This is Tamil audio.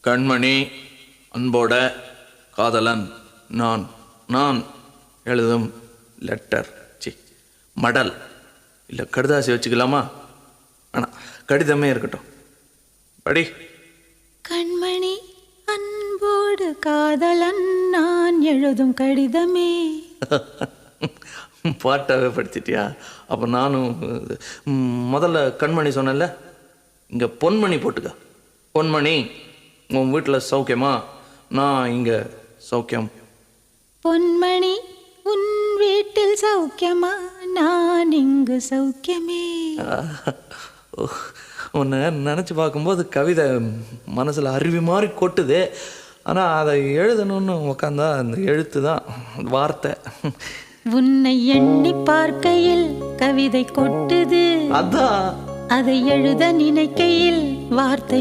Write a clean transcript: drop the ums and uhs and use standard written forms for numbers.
கண்மணி அன்போட காதலன் நான் நான் எழுதும் லெட்டர் மடல் இல்லை கடுதாசி வச்சுக்கலாமா? ஆனால் கடிதமே இருக்கட்டும். படி. கண்மணி அன்போடு காதலன் நான் எழுதும் கடிதமே. பாட்டாவே படிச்சிட்டியா? அப்போ நானும் முதல்ல கண்மணி சொன்னேன்ல, இங்கே பொன்மணி போட்டுக்க. பொன்மணி, உன் வீட்டில் சௌக்கியமா? நான் இங்கே சௌக்கியம். பொன்மணி, உன் வீட்டில் சௌக்கியமா? நான் இங்கு சௌக்கியமே. உன்னை நினச்சி பார்க்கும்போது கவிதை மனசில் அருவி மாதிரி கொட்டுது. ஆனால் அதை எழுதணும்னு உக்காந்தா அந்த எழுத்து தான் வார்த்தை. உன்னை எண்ணி பார்க்கையில் கவிதை கொட்டுது, அதான் அதை எழுத நினைக்கையில் வார்த்தை